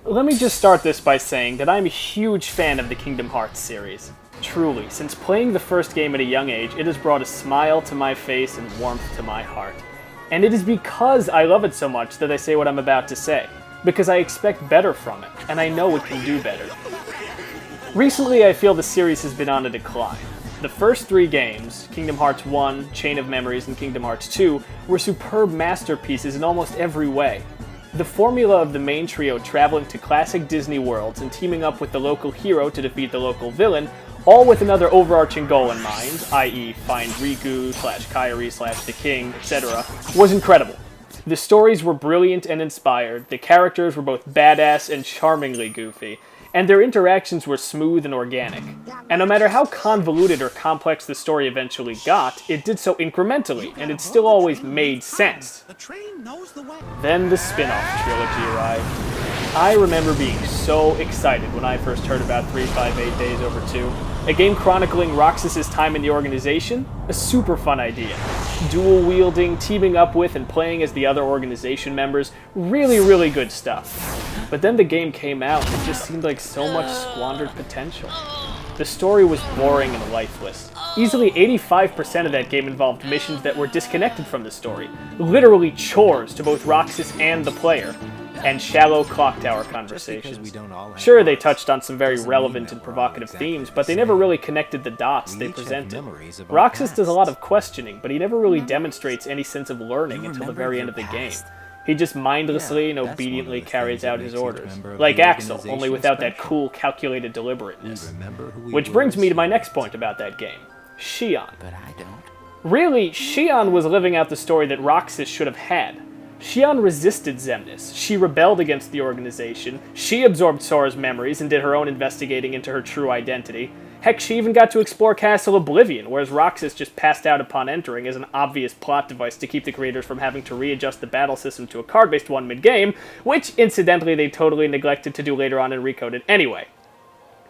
Let me just start this by saying that I'm a huge fan of the Kingdom Hearts series. Truly, since playing the first game at a young age, it has brought a smile to my face and warmth to my heart. And it is because I love it so much that I say what I'm about to say. Because I expect better from it, and I know it can do better. Recently, I feel the series has been on a decline. The first three games, Kingdom Hearts 1, Chain of Memories, and Kingdom Hearts 2, were superb masterpieces in almost every way. The formula of the main trio traveling to classic Disney worlds and teaming up with the local hero to defeat the local villain, all with another overarching goal in mind, i.e. find Riku, /Kairi, the king, etc., was incredible. The stories were brilliant and inspired, the characters were both badass and charmingly goofy, and their interactions were smooth and organic. And no matter how convoluted or complex the story eventually got, it did so incrementally, and it still always made sense. Then the spin-off trilogy arrived. I remember being so excited when I first heard about 358 Days Over 2. A game chronicling Roxas's time in the organization? A super fun idea. Dual-wielding, teaming up with, and playing as the other organization members, really good stuff. But then the game came out and it just seemed like so much squandered potential. The story was boring and lifeless. Easily 85% of that game involved missions that were disconnected from the story. Literally chores to both Roxas and the player. And shallow clock tower conversations. Sure, they touched on some very relevant and provocative themes, but they never really connected the dots they presented. Roxas does a lot of questioning, but he never really demonstrates any sense of learning until the very end of the game. He just mindlessly and obediently carries out his orders. Like Axel, only without that cool, calculated deliberateness. Which brings me to my next point about that game. Xion. Really, Xion was living out the story that Roxas should have had. Xion resisted Xemnas, she rebelled against the organization, she absorbed Sora's memories and did her own investigating into her true identity. Heck, she even got to explore Castle Oblivion, whereas Roxas just passed out upon entering as an obvious plot device to keep the creators from having to readjust the battle system to a card-based one mid-game, which, incidentally, they totally neglected to do later on and recoded anyway.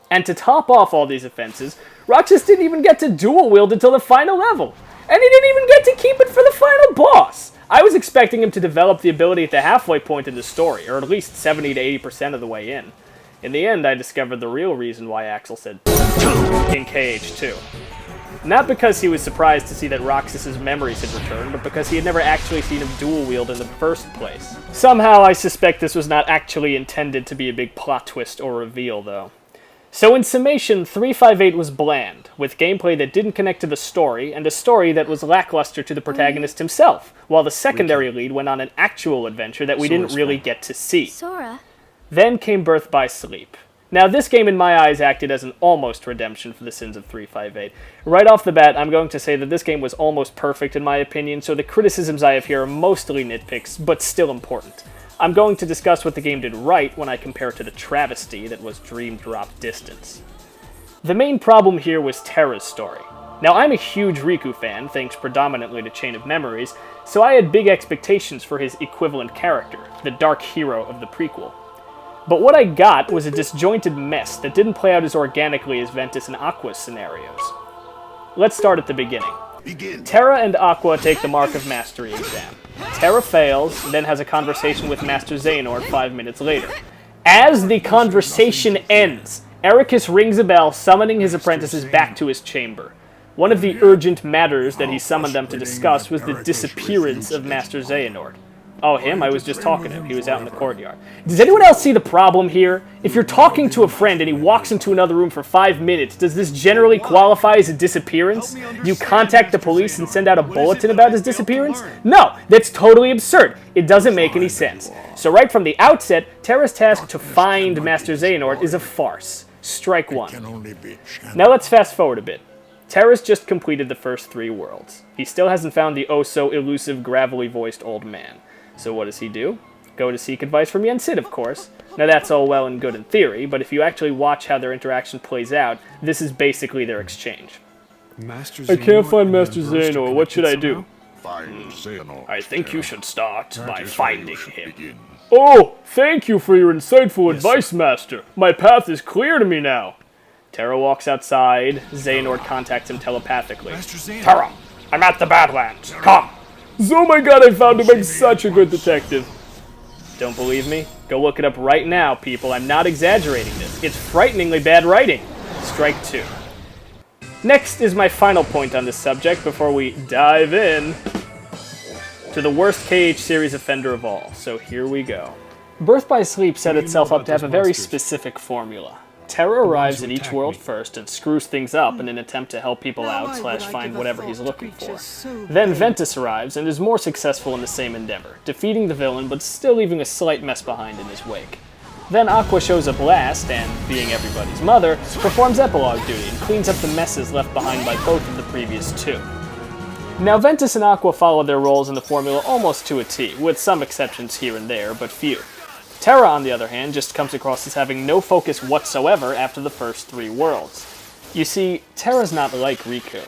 And to top off all these offenses, Roxas didn't even get to dual-wield until the final level, and he didn't even get to keep it for the final boss! I was expecting him to develop the ability at the halfway point in the story, or at least 70 to 80% of the way in. In the end, I discovered the real reason why Axel said in KH2. Not because he was surprised to see that Roxas's memories had returned, but because he had never actually seen him dual-wield in the first place. Somehow, I suspect this was not actually intended to be a big plot twist or reveal, though. So in summation, 358 was bland, with gameplay that didn't connect to the story, and a story that was lackluster to the protagonist himself, while the secondary lead went on an actual adventure that we didn't really get to see. Sora. Then came Birth by Sleep. Now this game in my eyes acted as an almost redemption for the sins of 358. Right off the bat, I'm going to say that this game was almost perfect in my opinion, so the criticisms I have here are mostly nitpicks, but still important. I'm going to discuss what the game did right when I compare it to the travesty that was Dream Drop Distance. The main problem here was Terra's story. Now, I'm a huge Riku fan, thanks predominantly to Chain of Memories, so I had big expectations for his equivalent character, the dark hero of the prequel. But what I got was a disjointed mess that didn't play out as organically as Ventus and Aqua's scenarios. Let's start at the beginning. Terra and Aqua take the Mark of Mastery exam. Terra fails, then has a conversation with Master Xehanort 5 minutes later. As the conversation ends, Ericus rings a bell, summoning his apprentices back to his chamber. One of the urgent matters that he summoned them to discuss was the disappearance of Master Xehanort. Oh, him? I was just talking to him. He was out in the courtyard. Does anyone else see the problem here? If you're talking to a friend and he walks into another room for 5 minutes, does this generally qualify as a disappearance? Do you contact the police and send out a bulletin about his disappearance? No, that's totally absurd. It doesn't make any sense. So right from the outset, Terra's task to find Master Xehanort is a farce. Strike one. Now let's fast forward a bit. Terra's just completed the first 3 worlds. He still hasn't found the oh-so-elusive, gravelly-voiced old man. So what does he do? Go to seek advice from Yen Sid, of course. Now that's all well and good in theory, but if you actually watch how their interaction plays out, this is basically their exchange. I can't find Master Xehanort, what should I do? I think you should start by finding him. Oh, thank you for your insightful advice, Master. My path is clear to me now. Terra walks outside. Xehanort contacts him telepathically. Terra, I'm at the Badlands. Come. Oh my god, I found him! I'm such a good detective! Don't believe me? Go look it up right now, people. I'm not exaggerating this. It's frighteningly bad writing. Strike 2. Next is my final point on this subject before we dive in to the worst KH series offender of all. So here we go. Birth by Sleep set itself up to have a very specific formula. Terra arrives at each world first and screws things up in an attempt to help people out / find whatever he's looking for. Then Ventus arrives and is more successful in the same endeavor, defeating the villain but still leaving a slight mess behind in his wake. Then Aqua shows up last and, being everybody's mother, performs epilogue duty and cleans up the messes left behind by both of the previous two. Now Ventus and Aqua follow their roles in the formula almost to a T, with some exceptions here and there, but few. Terra, on the other hand, just comes across as having no focus whatsoever after the first 3 worlds. You see, Terra's not like Riku.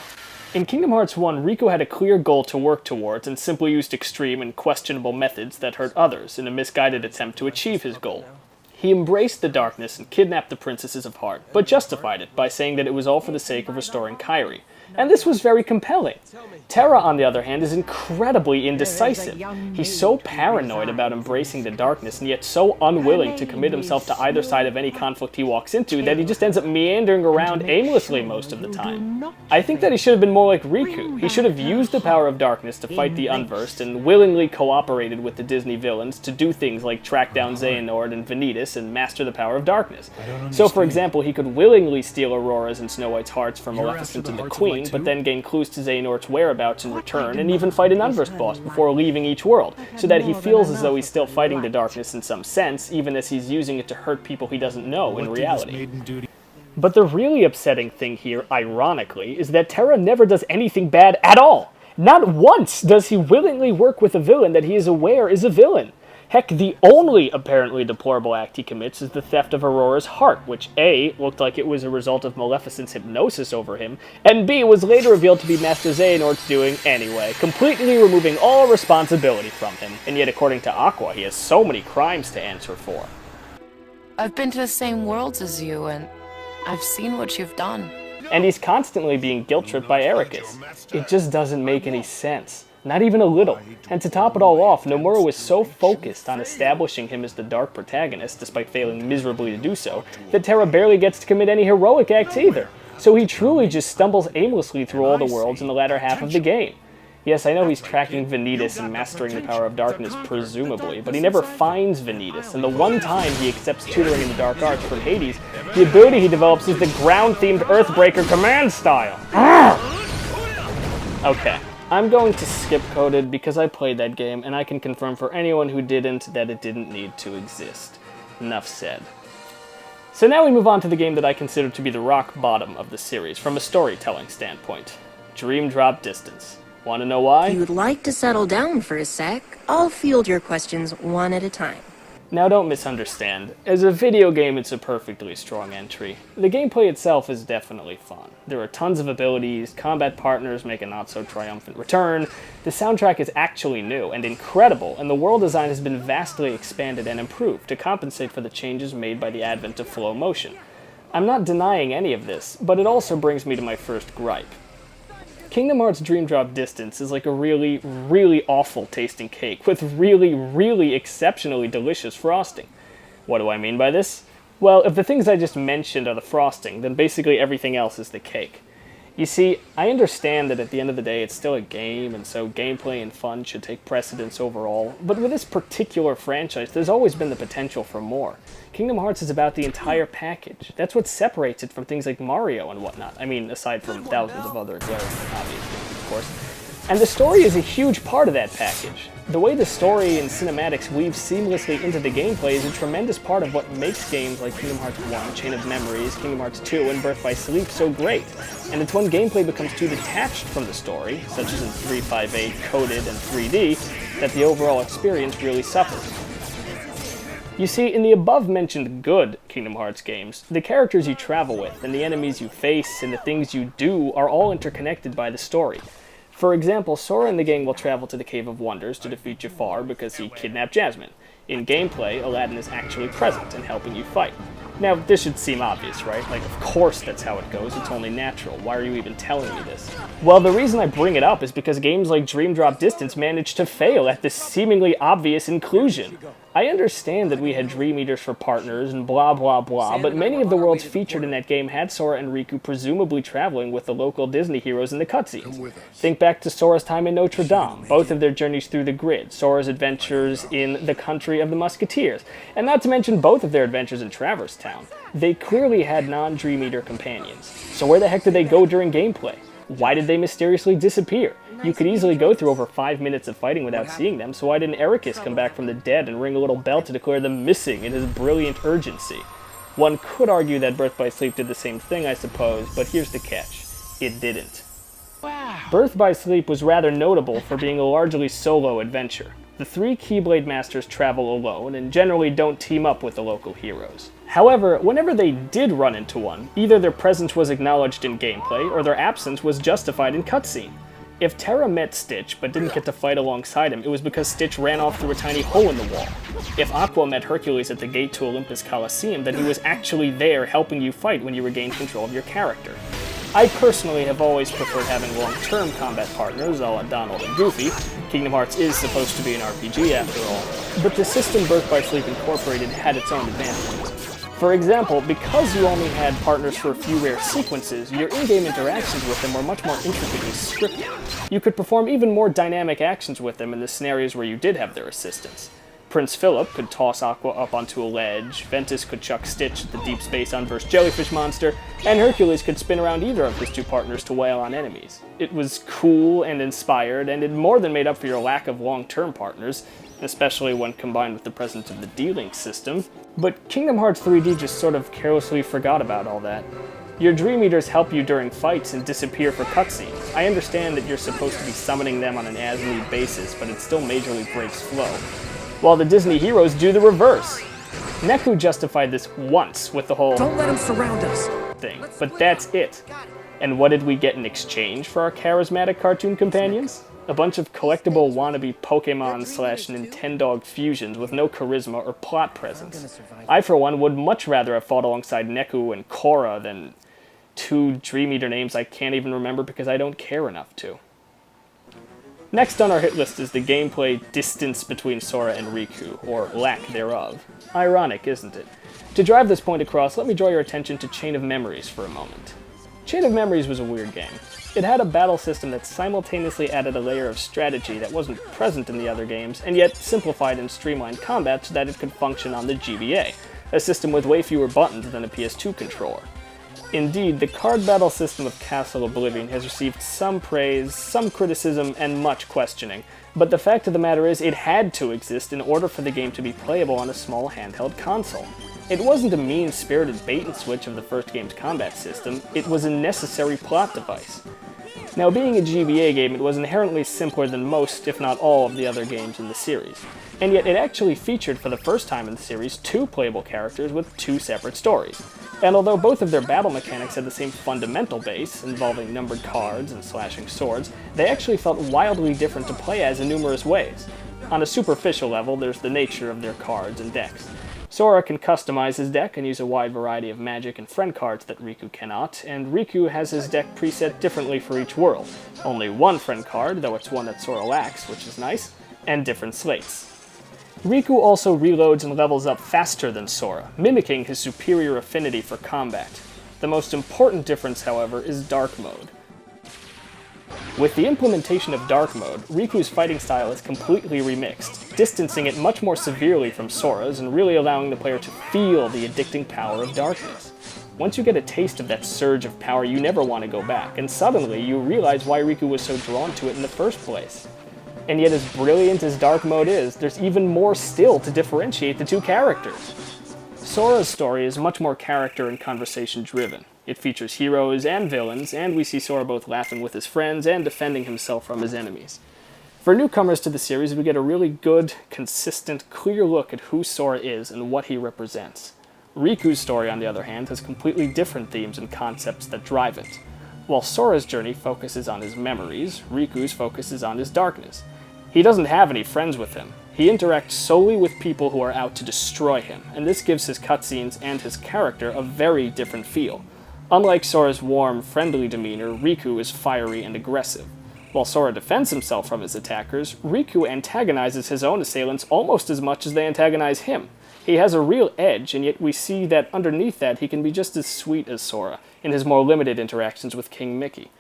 In Kingdom Hearts 1, Riku had a clear goal to work towards and simply used extreme and questionable methods that hurt others in a misguided attempt to achieve his goal. He embraced the darkness and kidnapped the princesses of Heart, but justified it by saying that it was all for the sake of restoring Kairi. And this was very compelling. Terra, on the other hand, is incredibly indecisive. He's so paranoid about embracing the darkness and yet so unwilling to commit himself to either side of any conflict he walks into that he just ends up meandering around aimlessly most of the time. I think that he should have been more like Riku. He should have used the power of darkness to fight the unversed and willingly cooperated with the Disney villains to do things like track down Xehanort and Vanitas and master the power of darkness. So, for example, he could willingly steal Aurora's and Snow White's hearts from Maleficent and the Queen, but then gain clues to Xehanort's whereabouts in return, and even fight an unversed boss before leaving each world, so that he feels as though he's still fighting the darkness in some sense, even as he's using it to hurt people he doesn't know in reality. But the really upsetting thing here, ironically, is that Terra never does anything bad at all! Not once does he willingly work with a villain that he is aware is a villain! Heck, the only apparently deplorable act he commits is the theft of Aurora's heart, which A, looked like it was a result of Maleficent's hypnosis over him, and B, was later revealed to be Master Xehanort's doing anyway, completely removing all responsibility from him. And yet, according to Aqua, he has so many crimes to answer for. I've been to the same worlds as you, and I've seen what you've done. And he's constantly being guilt-tripped by Ericus. It just doesn't make any sense. Not even a little. And to top it all off, Nomura was so focused on establishing him as the dark protagonist, despite failing miserably to do so, that Terra barely gets to commit any heroic acts either. So he truly just stumbles aimlessly through all the worlds in the latter half of the game. Yes, I know he's tracking Vanitas and mastering the power of darkness, presumably, but he never finds Vanitas, and the one time he accepts tutoring in the dark arts from Hades, the ability he develops is the ground-themed Earthbreaker command style. Okay. I'm going to skip Coded because I played that game, and I can confirm for anyone who didn't that it didn't need to exist. Enough said. So now we move on to the game that I consider to be the rock bottom of the series from a storytelling standpoint. Dream Drop Distance. Want to know why? If you'd like to settle down for a sec, I'll field your questions one at a time. Now don't misunderstand. As a video game, it's a perfectly strong entry. The gameplay itself is definitely fun. There are tons of abilities, combat partners make a not-so-triumphant return, the soundtrack is actually new and incredible, and the world design has been vastly expanded and improved to compensate for the changes made by the advent of flow motion. I'm not denying any of this, but it also brings me to my first gripe. Kingdom Hearts Dream Drop Distance is like a really, really awful tasting cake with really, really exceptionally delicious frosting. What do I mean by this? Well, if the things I just mentioned are the frosting, then basically everything else is the cake. You see, I understand that at the end of the day it's still a game, and so gameplay and fun should take precedence overall, but with this particular franchise, there's always been the potential for more. Kingdom Hearts is about the entire package. That's what separates it from things like Mario and whatnot. I mean, aside from thousands of other glaring obvious things, of course. And the story is a huge part of that package. The way the story and cinematics weave seamlessly into the gameplay is a tremendous part of what makes games like Kingdom Hearts 1, Chain of Memories, Kingdom Hearts 2, and Birth by Sleep so great. And it's when gameplay becomes too detached from the story, such as in 358, Coded, and 3D, that the overall experience really suffers. You see, in the above-mentioned good Kingdom Hearts games, the characters you travel with, and the enemies you face, and the things you do are all interconnected by the story. For example, Sora and the gang will travel to the Cave of Wonders to defeat Jafar because he kidnapped Jasmine. In gameplay, Aladdin is actually present and helping you fight. Now, this should seem obvious, right? Like, of course that's how it goes, it's only natural. Why are you even telling me this? Well, the reason I bring it up is because games like Dream Drop Distance managed to fail at this seemingly obvious inclusion. I understand that we had Dream Eaters for partners and blah blah blah, but many of the worlds featured in that game had Sora and Riku presumably traveling with the local Disney heroes in the cutscenes. Think back to Sora's time in Notre Dame, both of their journeys through the grid, Sora's adventures in the country of the Musketeers, and not to mention both of their adventures in Traverse Town. They clearly had non-Dream Eater companions. So where the heck did they go during gameplay? Why did they mysteriously disappear? You could easily go through over 5 minutes of fighting without seeing them, so why didn't Ericus come back from the dead and ring a little bell to declare them missing in his brilliant urgency? One could argue that Birth by Sleep did the same thing, I suppose, but here's the catch. It didn't. Birth by Sleep was rather notable for being a largely solo adventure. The 3 Keyblade Masters travel alone and generally don't team up with the local heroes. However, whenever they did run into one, either their presence was acknowledged in gameplay or their absence was justified in cutscene. If Terra met Stitch but didn't get to fight alongside him, it was because Stitch ran off through a tiny hole in the wall. If Aqua met Hercules at the gate to Olympus Coliseum, then he was actually there helping you fight when you regained control of your character. I personally have always preferred having long-term combat partners, a la Donald and Goofy. Kingdom Hearts is supposed to be an RPG after all, but the system Birth by Sleep incorporated had its own advantages. For example, because you only had partners for a few rare sequences, your in-game interactions with them were much more intricately scripted. You could perform even more dynamic actions with them in the scenarios where you did have their assistance. Prince Philip could toss Aqua up onto a ledge, Ventus could chuck Stitch at the deep space unversed jellyfish monster, and Hercules could spin around either of his 2 partners to wail on enemies. It was cool and inspired, and it more than made up for your lack of long-term partners, especially when combined with the presence of the D-Link system. But Kingdom Hearts 3D just sort of carelessly forgot about all that. Your Dream Eaters help you during fights and disappear for cutscenes. I understand that you're supposed to be summoning them on an as-need basis, but it still majorly breaks flow. While the Disney heroes do the reverse. Neku justified this once with the whole "don't let him surround us" thing, but that's it. And what did we get in exchange for our charismatic cartoon companions? A bunch of collectible wannabe Pokemon/Nintendog fusions with no charisma or plot presence. I, for one, would much rather have fought alongside Neku and Korra than 2 Dream Eater names I can't even remember because I don't care enough to. Next on our hit list is the gameplay distance between Sora and Riku, or lack thereof. Ironic, isn't it? To drive this point across, let me draw your attention to Chain of Memories for a moment. Chain of Memories was a weird game. It had a battle system that simultaneously added a layer of strategy that wasn't present in the other games, and yet simplified and streamlined combat so that it could function on the GBA, a system with way fewer buttons than a PS2 controller. Indeed, the card battle system of Castle Oblivion has received some praise, some criticism, and much questioning, but the fact of the matter is it had to exist in order for the game to be playable on a small handheld console. It wasn't a mean-spirited bait-and-switch of the first game's combat system, it was a necessary plot device. Now, being a GBA game, it was inherently simpler than most, if not all, of the other games in the series. And yet it actually featured, for the first time in the series, 2 playable characters with 2 separate stories. And although both of their battle mechanics had the same fundamental base, involving numbered cards and slashing swords, they actually felt wildly different to play as in numerous ways. On a superficial level, there's the nature of their cards and decks. Sora can customize his deck and use a wide variety of magic and friend cards that Riku cannot, and Riku has his deck preset differently for each world. Only 1 friend card, though it's one that Sora lacks, which is nice, and different slates. Riku also reloads and levels up faster than Sora, mimicking his superior affinity for combat. The most important difference, however, is Dark Mode. With the implementation of Dark Mode, Riku's fighting style is completely remixed, distancing it much more severely from Sora's and really allowing the player to feel the addicting power of darkness. Once you get a taste of that surge of power, you never want to go back, and suddenly you realize why Riku was so drawn to it in the first place. And yet, as brilliant as Dark Mode is, there's even more still to differentiate the 2 characters. Sora's story is much more character and conversation driven. It features heroes and villains, and we see Sora both laughing with his friends and defending himself from his enemies. For newcomers to the series, we get a really good, consistent, clear look at who Sora is and what he represents. Riku's story, on the other hand, has completely different themes and concepts that drive it. While Sora's journey focuses on his memories, Riku's focuses on his darkness. He doesn't have any friends with him. He interacts solely with people who are out to destroy him, and this gives his cutscenes and his character a very different feel. Unlike Sora's warm, friendly demeanor, Riku is fiery and aggressive. While Sora defends himself from his attackers, Riku antagonizes his own assailants almost as much as they antagonize him. He has a real edge, and yet we see that underneath that he can be just as sweet as Sora in his more limited interactions with King Mickey.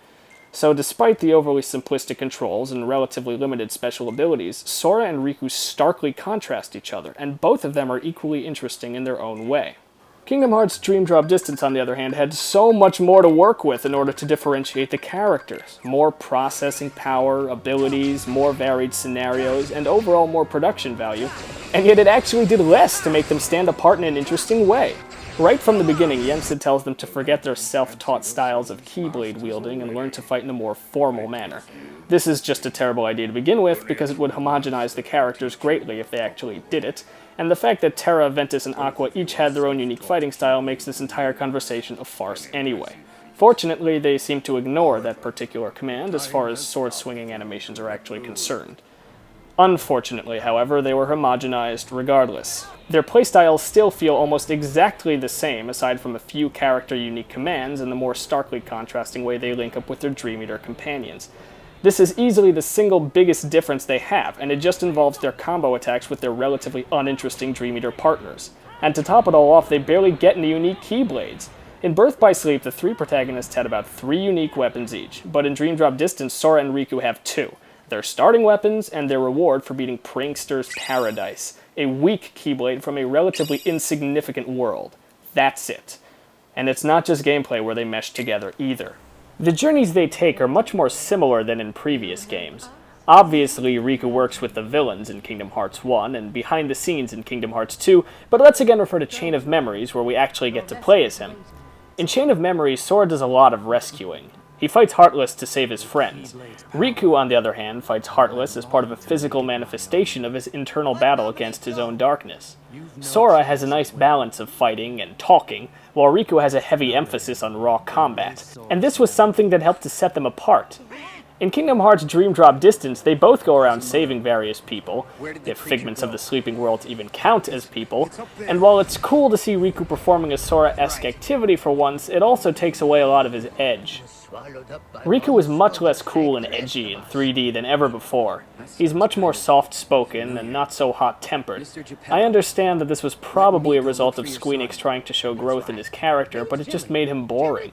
So despite the overly simplistic controls and relatively limited special abilities, Sora and Riku starkly contrast each other, and both of them are equally interesting in their own way. Kingdom Hearts Dream Drop Distance, on the other hand, had so much more to work with in order to differentiate the characters. More processing power, abilities, more varied scenarios, and overall more production value, and yet it actually did less to make them stand apart in an interesting way. Right from the beginning, Yensid tells them to forget their self-taught styles of Keyblade wielding and learn to fight in a more formal manner. This is just a terrible idea to begin with, because it would homogenize the characters greatly if they actually did it, and the fact that Terra, Ventus, and Aqua each had their own unique fighting style makes this entire conversation a farce anyway. Fortunately, they seem to ignore that particular command as far as sword-swinging animations are actually concerned. Unfortunately, however, they were homogenized regardless. Their playstyles still feel almost exactly the same, aside from a few character-unique commands and the more starkly contrasting way they link up with their Dream Eater companions. This is easily the single biggest difference they have, and it just involves their combo attacks with their relatively uninteresting Dream Eater partners. And to top it all off, they barely get any unique Keyblades. In Birth by Sleep, the three protagonists had about 3 unique weapons each, but in Dream Drop Distance, Sora and Riku have 2. Their starting weapons and their reward for beating Pranksters' Paradise, a weak Keyblade from a relatively insignificant world. That's it. And it's not just gameplay where they mesh together either. The journeys they take are much more similar than in previous games. Obviously, Riku works with the villains in Kingdom Hearts 1 and behind the scenes in Kingdom Hearts 2, but let's again refer to Chain of Memories, where we actually get to play as him. In Chain of Memories, Sora does a lot of rescuing. He fights Heartless to save his friends. Riku, on the other hand, fights Heartless as part of a physical manifestation of his internal battle against his own darkness. Sora has a nice balance of fighting and talking, while Riku has a heavy emphasis on raw combat, and this was something that helped to set them apart. In Kingdom Hearts Dream Drop Distance, they both go around saving various people, if figments of the sleeping worlds even count as people, and while it's cool to see Riku performing a Sora-esque activity for once, it also takes away a lot of his edge. Riku is much less cool and edgy in 3D than ever before. He's much more soft-spoken and not so hot-tempered. I understand that this was probably a result of Squeenix trying to show growth in his character, but it just made him boring.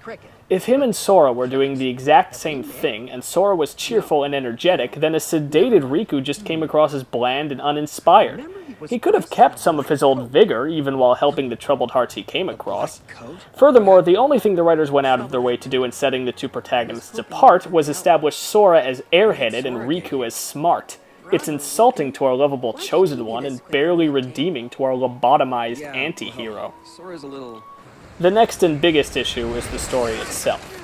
If him and Sora were doing the exact same thing, and Sora was cheerful and energetic, then a sedated Riku just came across as bland and uninspired. He could have kept some of his old vigor, even while helping the troubled hearts he came across. Furthermore, the only thing the writers went out of their way to do in setting the two protagonists apart was establish Sora as airheaded and Riku as smart. It's insulting to our lovable Chosen One and barely redeeming to our lobotomized anti-hero. The next and biggest issue is the story itself.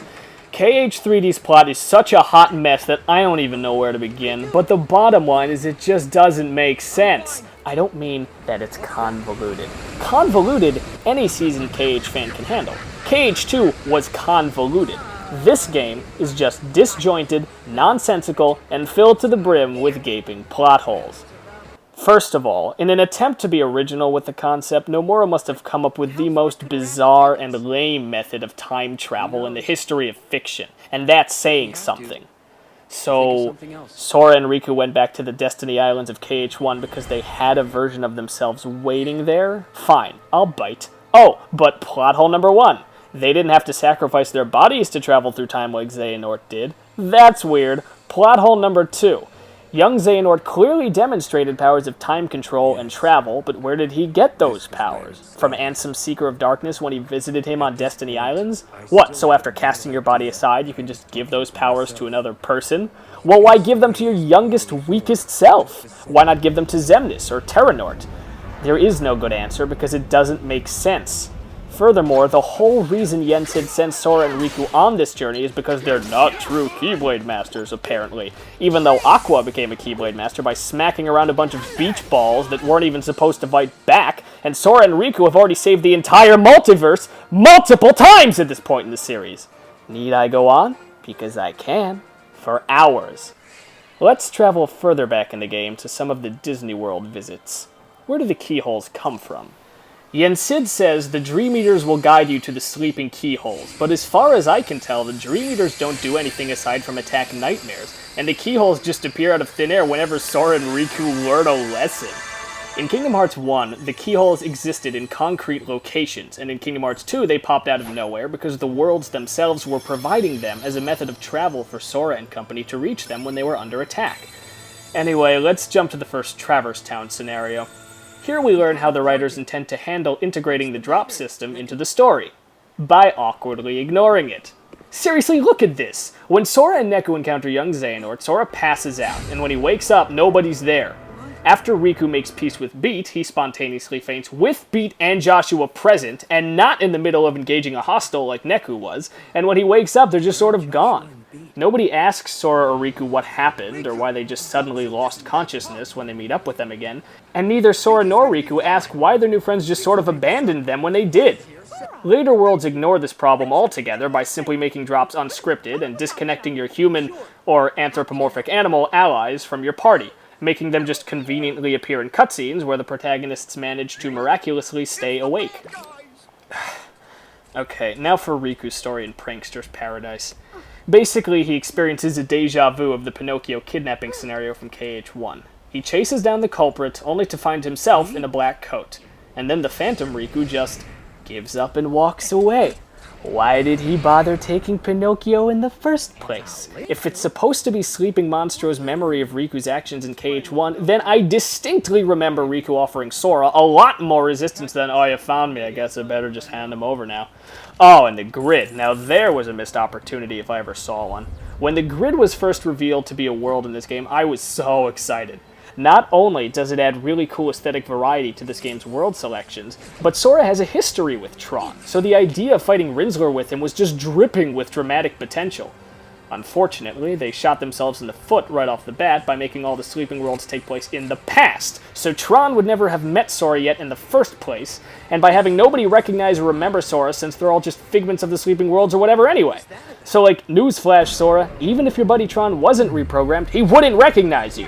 KH3D's plot is such a hot mess that I don't even know where to begin, but the bottom line is it just doesn't make sense. I don't mean that it's convoluted. Convoluted, any seasoned KH fan can handle. KH2 was convoluted. This game is just disjointed, nonsensical, and filled to the brim with gaping plot holes. First of all, in an attempt to be original with the concept, Nomura must have come up with the most bizarre and lame method of time travel in the history of fiction, and that's saying something. So, Sora and Riku went back to the Destiny Islands of KH1 because they had a version of themselves waiting there? Fine, I'll bite. Oh, but plot hole number 1. They didn't have to sacrifice their bodies to travel through time like Xehanort did. That's weird. Plot hole number 2. Young Xehanort clearly demonstrated powers of time control and travel, but where did he get those powers? From Ansem, Seeker of Darkness when he visited him on Destiny Islands? What, so after casting your body aside, you can just give those powers to another person? Well, why give them to your youngest, weakest self? Why not give them to Xemnas or Terranort? There is no good answer because it doesn't make sense. Furthermore, the whole reason Yensid sends Sora and Riku on this journey is because they're not true Keyblade Masters, apparently. Even though Aqua became a Keyblade Master by smacking around a bunch of beach balls that weren't even supposed to fight back, and Sora and Riku have already saved the entire multiverse multiple times at this point in the series. Need I go on? Because I can. For hours. Let's travel further back in the game to some of the Disney World visits. Where do the keyholes come from? Yensid says the Dream Eaters will guide you to the sleeping keyholes, but as far as I can tell, the Dream Eaters don't do anything aside from attack nightmares, and the keyholes just appear out of thin air whenever Sora and Riku learn a lesson. In Kingdom Hearts 1, the keyholes existed in concrete locations, and in Kingdom Hearts 2 they popped out of nowhere because the worlds themselves were providing them as a method of travel for Sora and company to reach them when they were under attack. Anyway, let's jump to the first Traverse Town scenario. Here we learn how the writers intend to handle integrating the drop system into the story, by awkwardly ignoring it. Seriously, look at this! When Sora and Neku encounter young Xehanort, Sora passes out, and when he wakes up, nobody's there. After Riku makes peace with Beat, he spontaneously faints with Beat and Joshua present, and not in the middle of engaging a hostile like Neku was, and when he wakes up, they're just sort of gone. Nobody asks Sora or Riku what happened, or why they just suddenly lost consciousness when they meet up with them again, and neither Sora nor Riku ask why their new friends just sort of abandoned them when they did. Later worlds ignore this problem altogether by simply making drops unscripted and disconnecting your human or anthropomorphic animal allies from your party, making them just conveniently appear in cutscenes where the protagonists manage to miraculously stay awake. Okay, now for Riku's story in Pranksters Paradise. Basically, he experiences a deja vu of the Pinocchio kidnapping scenario from KH1. He chases down the culprit, only to find himself in a black coat. And then the Phantom Riku just gives up and walks away. Why did he bother taking Pinocchio in the first place? If it's supposed to be Sleeping Monstro's memory of Riku's actions in KH1, then I distinctly remember Riku offering Sora a lot more resistance than, "Oh, you found me, I guess I better just hand him over now." Oh, and the grid. Now there was a missed opportunity if I ever saw one. When the grid was first revealed to be a world in this game, I was so excited. Not only does it add really cool aesthetic variety to this game's world selections, but Sora has a history with Tron, so the idea of fighting Rinsler with him was just dripping with dramatic potential. Unfortunately, they shot themselves in the foot right off the bat by making all the Sleeping Worlds take place in the past, so Tron would never have met Sora yet in the first place, and by having nobody recognize or remember Sora since they're all just figments of the Sleeping Worlds or whatever anyway. So like, newsflash Sora, even if your buddy Tron wasn't reprogrammed, he wouldn't recognize you!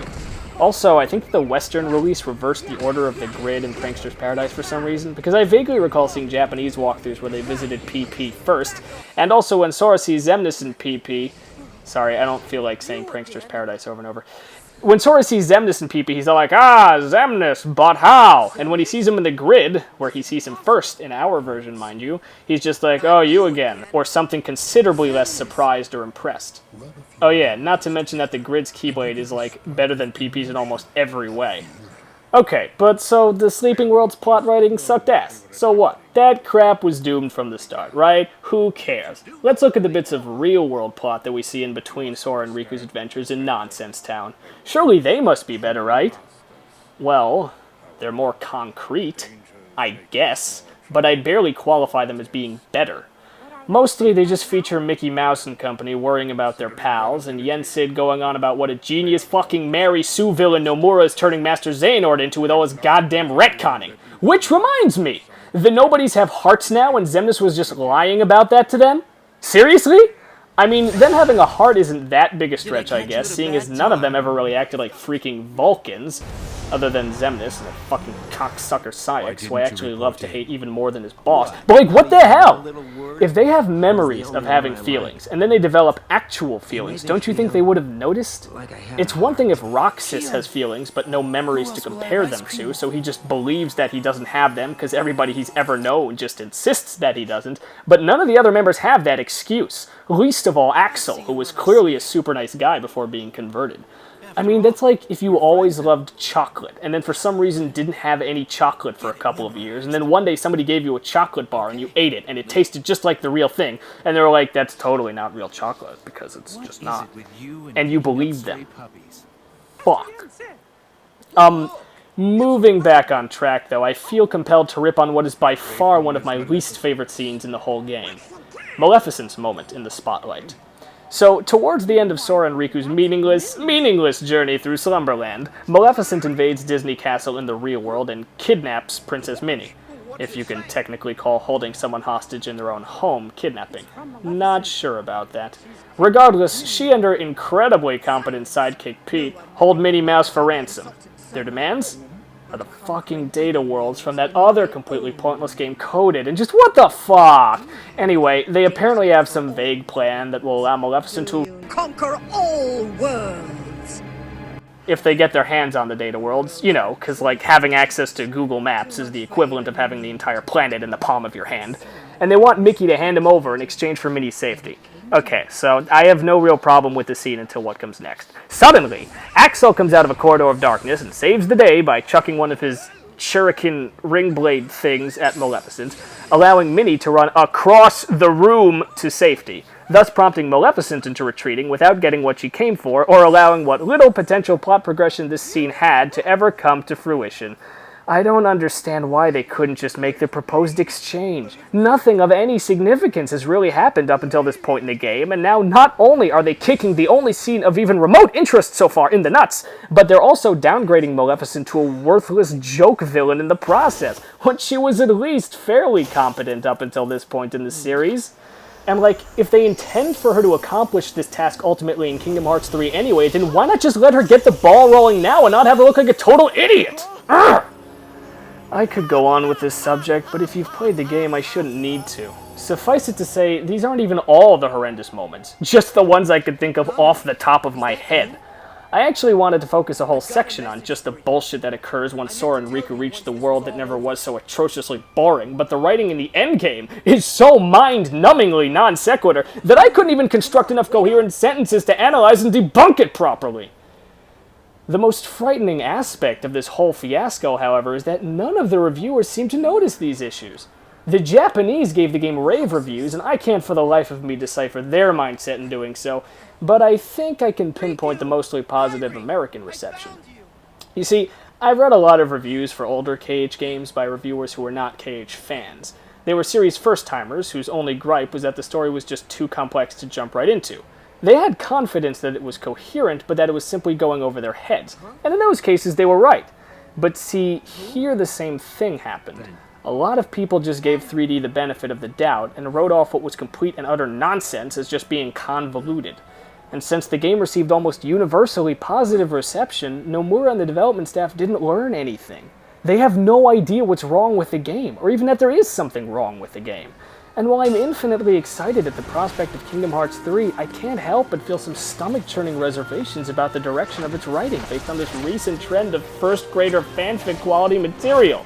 Also, I think the Western release reversed the order of the grid in Pranksters Paradise for some reason, because I vaguely recall seeing Japanese walkthroughs where they visited PP first, and also when Sora sees Xemnas in PP... Sorry, I don't feel like saying Pranksters Paradise over and over. When Sora sees Xemnas in PP, he's all like, "Ah, Xemnas, but how?" And when he sees him in the grid, where he sees him first, in our version, mind you, he's just like, "Oh, you again," or something considerably less surprised or impressed. Oh yeah, not to mention that the grid's Keyblade is, like, better than PP's in almost every way. Okay, but so the Sleeping World's plot writing sucked ass. So what? That crap was doomed from the start, right? Who cares? Let's look at the bits of real-world plot that we see in between Sora and Riku's adventures in Nonsense Town. Surely they must be better, right? Well, they're more concrete, I guess, but I'd barely qualify them as being better. Mostly they just feature Mickey Mouse and company worrying about their pals, and Yensid going on about what a genius fucking Mary Sue villain Nomura is turning Master Xehanort into with all his goddamn retconning. Which reminds me, the Nobodies have hearts now and Xemnas was just lying about that to them? Seriously? I mean, them having a heart isn't that big a stretch, I guess, seeing as none of them ever really acted like freaking Vulcans, other than Xemnas and a fucking cocksucker Syax, who I actually love to hate even more than his boss. But like, what the hell? If they have memories of having feelings, and then they develop actual feelings, don't you think they would have noticed? It's one thing if Roxas has feelings, but no memories to compare them to, so he just believes that he doesn't have them, because everybody he's ever known just insists that he doesn't, but none of the other members have that excuse. Least of all Axel, who was clearly a super nice guy before being converted. I mean, that's like if you always loved chocolate, and then for some reason didn't have any chocolate for a couple of years, and then one day somebody gave you a chocolate bar and you ate it, and it tasted just like the real thing, and they were like, "That's totally not real chocolate, because it's just not." And you believed them. Fuck. Moving back on track, though, I feel compelled to rip on what is by far one of my least favorite scenes in the whole game. Maleficent's moment in the spotlight. So, towards the end of Sora and Riku's meaningless journey through Slumberland, Maleficent invades Disney Castle in the real world and kidnaps Princess Minnie. if you can technically call holding someone hostage in their own home kidnapping. Not sure about that. Regardless, she and her incredibly competent sidekick Pete hold Minnie Mouse for ransom. Their demands are the fucking data worlds from that other completely pointless game Coded, and just what the fuck? Anyway, they apparently have some vague plan that will allow Maleficent to conquer all worlds. If they get their hands on the data worlds, you know, because, like, having access to Google Maps is the equivalent of having the entire planet in the palm of your hand. And they want Mickey to hand him over in exchange for Minnie's safety. Okay, so I have no real problem with the scene until what comes next. Suddenly, Axel comes out of a corridor of darkness and saves the day by chucking one of his shuriken ring blade things at Maleficent, allowing Minnie to run across the room to safety, thus prompting Maleficent into retreating without getting what she came for, or allowing what little potential plot progression this scene had to ever come to fruition. I don't understand why they couldn't just make the proposed exchange. Nothing of any significance has really happened up until this point in the game, and now not only are they kicking the only scene of even remote interest so far in the nuts, but they're also downgrading Maleficent to a worthless joke villain in the process, when she was at least fairly competent up until this point in the series. And, like, if they intend for her to accomplish this task ultimately in Kingdom Hearts 3 anyway, then why not just let her get the ball rolling now and not have her look like a total idiot? Urgh! I could go on with this subject, but if you've played the game, I shouldn't need to. Suffice it to say, these aren't even all the horrendous moments, just the ones I could think of off the top of my head. I actually wanted to focus a whole section on just the bullshit that occurs when Sora and Riku reach the world that never was so atrociously boring, but the writing in the endgame is so mind-numbingly non-sequitur that I couldn't even construct enough coherent sentences to analyze and debunk it properly. The most frightening aspect of this whole fiasco, however, is that none of the reviewers seem to notice these issues. The Japanese gave the game rave reviews, and I can't for the life of me decipher their mindset in doing so, but I think I can pinpoint the mostly positive American reception. You see, I've read a lot of reviews for older KH games by reviewers who were not KH fans. They were series first-timers whose only gripe was that the story was just too complex to jump right into. They had confidence that it was coherent, but that it was simply going over their heads. And in those cases, they were right. But see, here the same thing happened. A lot of people just gave 3D the benefit of the doubt and wrote off what was complete and utter nonsense as just being convoluted. And since the game received almost universally positive reception, Nomura and the development staff didn't learn anything. They have no idea what's wrong with the game, or even that there is something wrong with the game. And while I'm infinitely excited at the prospect of Kingdom Hearts 3, I can't help but feel some stomach-churning reservations about the direction of its writing based on this recent trend of first-grader fanfic quality material.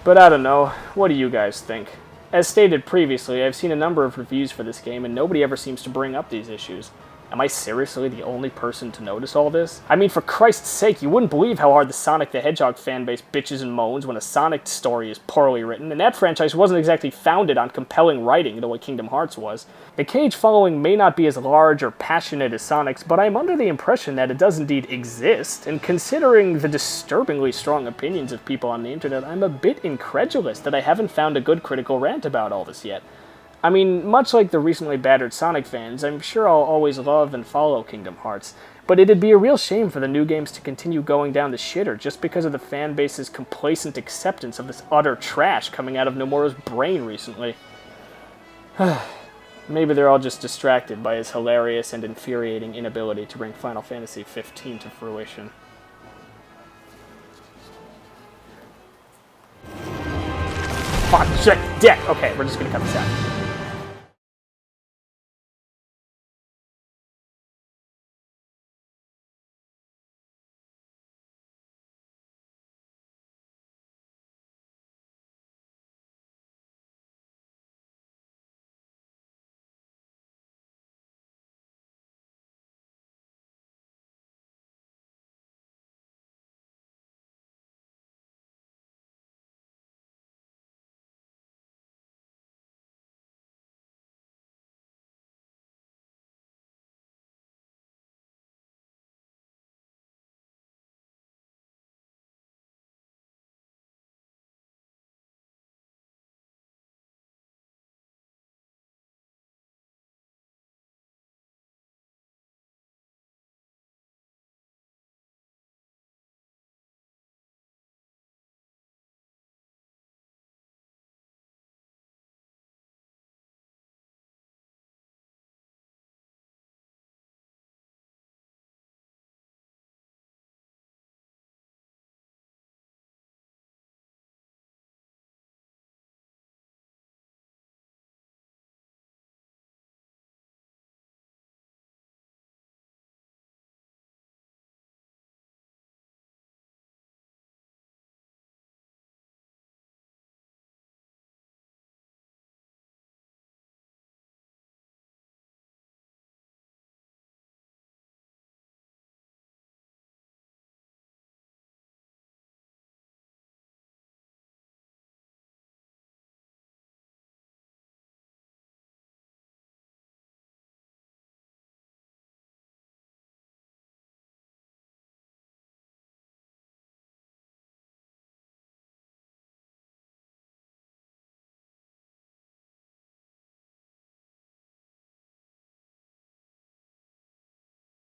But I don't know, what do you guys think? As stated previously, I've seen a number of reviews for this game and nobody ever seems to bring up these issues. Am I seriously the only person to notice all this? I mean, for Christ's sake, you wouldn't believe how hard the Sonic the Hedgehog fanbase bitches and moans when a Sonic story is poorly written, and that franchise wasn't exactly founded on compelling writing the way Kingdom Hearts was. The KH following may not be as large or passionate as Sonic's, but I'm under the impression that it does indeed exist, and considering the disturbingly strong opinions of people on the internet, I'm a bit incredulous that I haven't found a good critical rant about all this yet. I mean, much like the recently battered Sonic fans, I'm sure I'll always love and follow Kingdom Hearts, but it'd be a real shame for the new games to continue going down the shitter just because of the fanbase's complacent acceptance of this utter trash coming out of Nomura's brain recently. Maybe they're all just distracted by his hilarious and infuriating inability to bring Final Fantasy XV to fruition. Fuck, check, deck! Okay, we're just gonna cut this out.